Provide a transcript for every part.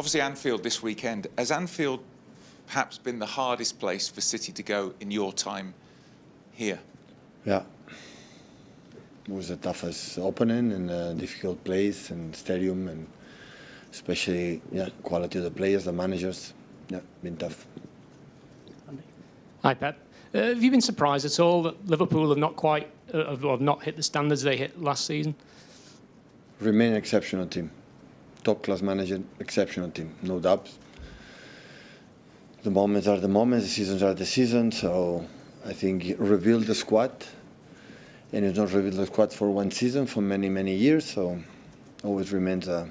Obviously, Anfield this weekend. Has Anfield perhaps been the hardest place for City to go in your time here? Yeah. It was the toughest opening and a difficult place and stadium, and especially quality of the players, the managers. Yeah, been tough. Hi, Pep. Have you been surprised at all that Liverpool have not quite, have not hit the standards they hit last season? Remain an exceptional team. Top class manager, exceptional team, no doubts. The moments are the moments, the seasons are the seasons. So I think reveal the squad, and it's not revealed the squad for one season, for many, many years. So always remains a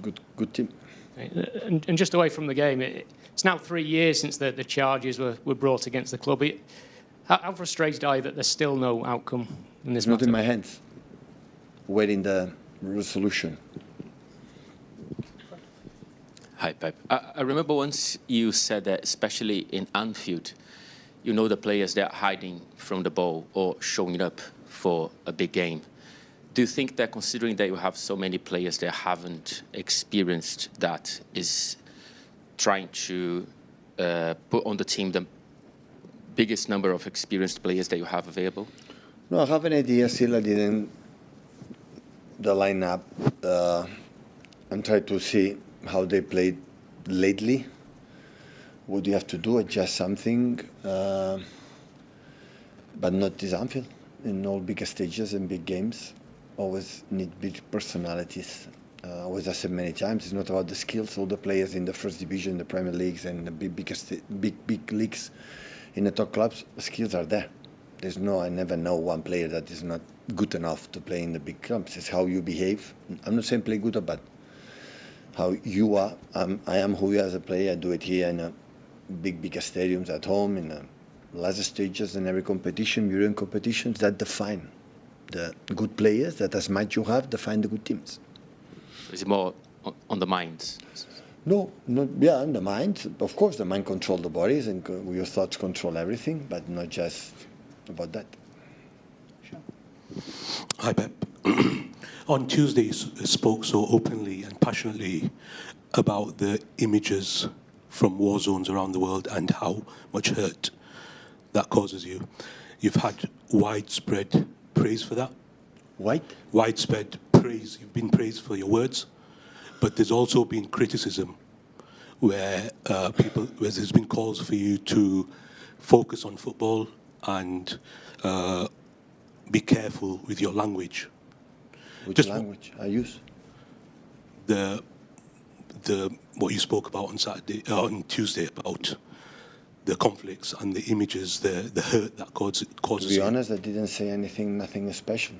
good team. And just away from the game, it's now 3 years since the charges were brought against the club. How frustrated are you that there's still no outcome in this matter? Not in my hands. Waiting the resolution. Hi, Pep. I remember once you said that, especially in Anfield, you know the players that are hiding from the ball or showing up for a big game. Do you think that, considering that you have so many players that haven't experienced that, is trying to put on the team the biggest number of experienced players that you have available? No, I have an idea. Still, I didn't the lineup. I'm trying to see how they played lately. What do you have to do? Adjust something, but not this Anfield. In all big stages and big games, always need big personalities. Always I said many times, it's not about the skills. All the players in the first division, the Premier Leagues, and the big leagues in the top clubs, the skills are there. I never know one player that is not good enough to play in the big clubs. It's how you behave. I'm not saying play good or bad. How you are. I am who you are as a player. I do it here in a big stadiums at home, in the last stages in every competition, European competitions, that define the good players, that as much you have, define the good teams. Is it more on the mind? No, on the mind. Of course, the mind controls the bodies, and your thoughts control everything, but not just about that. Sure. Hi, Pep. On Tuesday, you spoke so openly and passionately about the images from war zones around the world and how much hurt that causes you. You've had widespread praise for that. Widespread praise. You've been praised for your words, but there's also been criticism where there's been calls for you to focus on football and be careful with your language. Which language I use? The what you spoke about on Tuesday about the conflicts and the images, the hurt that causes. To be honest, I didn't say nothing special.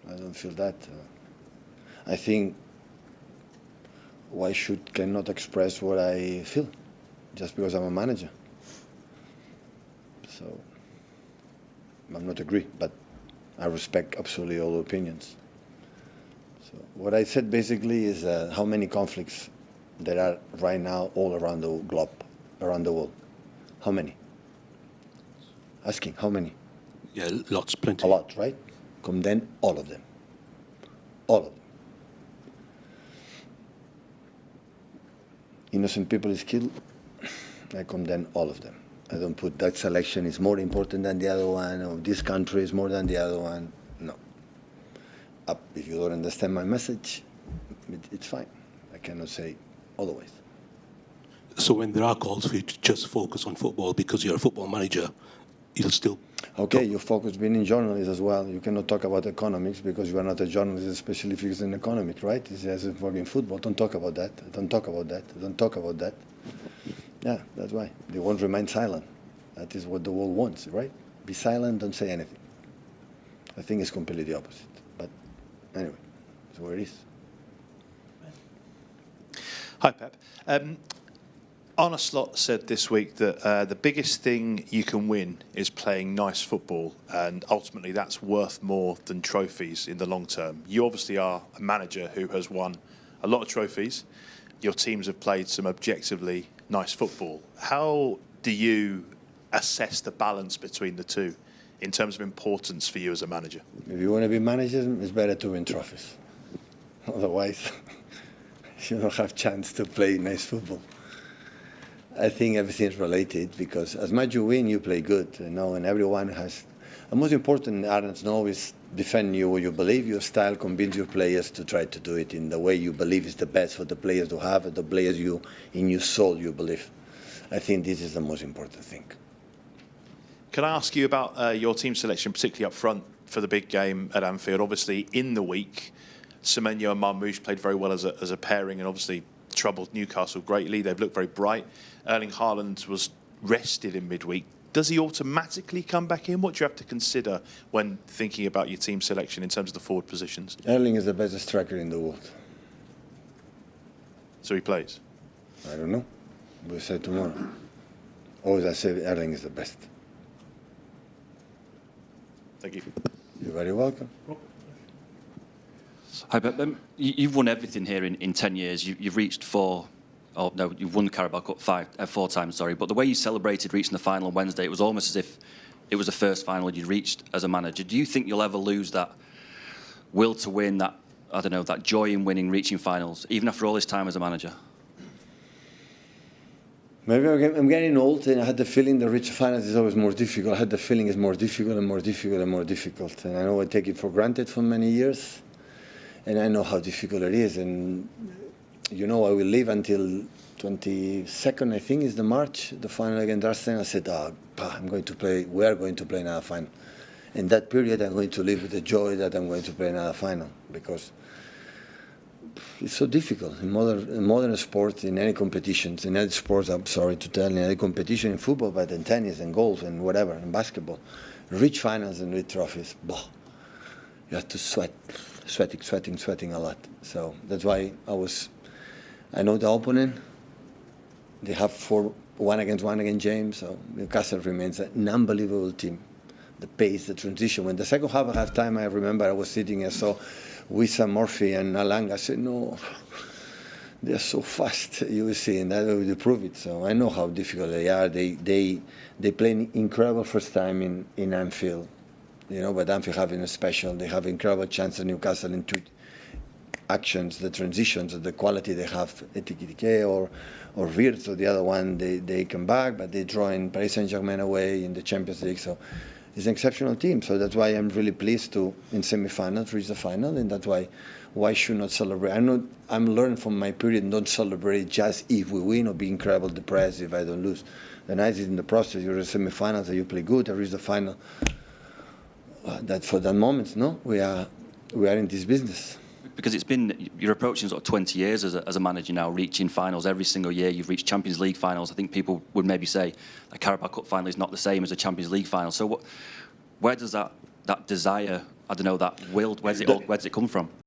I don't feel that. I think cannot express what I feel just because I'm a manager. So I'm not agree, but I respect absolutely all opinions. So what I said basically is how many conflicts there are right now all around the globe, around the world. How many? Asking, how many? Yeah, lots, plenty. A lot, right? Condemn all of them. All of them. Innocent people is killed. I condemn all of them. I don't put that selection is more important than the other one, or this country is more than the other one. No. If you don't understand my message, it's fine. I cannot say otherwise. So when there are calls for you to just focus on football because you're a football manager, you'll still... Okay, you focus being in journalism as well. You cannot talk about economics because you are not a journalist, especially if you're in economics, right? It's as if we're in football. Don't talk about that. Don't talk about that. Don't talk about that. Yeah, that's why. They won't remain silent. That is what the world wants, right? Be silent, don't say anything. I think it's completely the opposite. But anyway, that's where it is. Hi, Pep. Arne Slot said this week that the biggest thing you can win is playing nice football, and ultimately that's worth more than trophies in the long term. You obviously are a manager who has won a lot of trophies. Your teams have played some objectively nice football. How do you assess the balance between the two in terms of importance for you as a manager? If you want to be manager, it's better to win trophies. Otherwise, you don't have chance to play nice football. I think everything's related because as much you win, you play good, and everyone has. The most important, Aaron's know, is defend you what you believe, your style, convince your players to try to do it in the way you believe is the best for the players to have, the players in your soul you believe. I think this is the most important thing. Can I ask you about your team selection, particularly up front for the big game at Anfield? Obviously, in the week, Semenyo and Marmoush played very well as a pairing and obviously troubled Newcastle greatly. They've looked very bright. Erling Haaland was rested in midweek. Does he automatically come back in? What do you have to consider when thinking about your team selection in terms of the forward positions? Erling is the best striker in the world. So he plays? I don't know. We'll say tomorrow. Always I say Erling is the best. Thank you. You're very welcome. Hi, Pep. You've won everything here in 10 years. You've reached you've won the Carabao Cup 4 times, sorry. But the way you celebrated reaching the final on Wednesday, it was almost as if it was the first final you'd reached as a manager. Do you think you'll ever lose that will to win, that, I don't know, that joy in winning, reaching finals, even after all this time as a manager? Maybe I'm getting old, and I had the feeling the reach finals is always more difficult. I had the feeling it's more difficult and more difficult and more difficult. And I know I take it for granted for many years, and I know how difficult it is. And I will live until 22nd, I think, is the March, the final against Arsenal. I said, we are going to play another final. In that period, I'm going to live with the joy that I'm going to play another final, because it's so difficult in modern sports, in any competitions, in any sports, I'm sorry to tell, in any competition, in football, but in tennis and golf and whatever, in basketball, reach finals and reach trophies, you have to sweating a lot. So that's why I know the opponent. They have 1 against James, so Newcastle remains an unbelievable team. The pace, the transition. When the second half time, I remember I was sitting and saw Wissam Murphy and Alang. I said, no, they're so fast, you will see, and that will prove it. So I know how difficult they are. They play an incredible first time in Anfield. But Anfield having a special, they have incredible chance at Newcastle in 2 actions, the transitions, the quality they have, Etike or Wirtz, or the other one, they come back, but they draw in Paris Saint-Germain away in the Champions League. So it's an exceptional team. So that's why I'm really pleased to, in semi-finals, reach the final, and that's why should not celebrate? I'm learning from my period, don't celebrate just if we win or be incredible depressed if I don't lose. The nice is in the process, you're in semi-finals, you play good, I reach the final. That for that moment, we are in this business. Because you're approaching sort of 20 years as a manager now, reaching finals every single year. You've reached Champions League finals. I think people would maybe say a Carabao Cup final is not the same as a Champions League final. So where does that desire, I don't know, that will, where does it come from?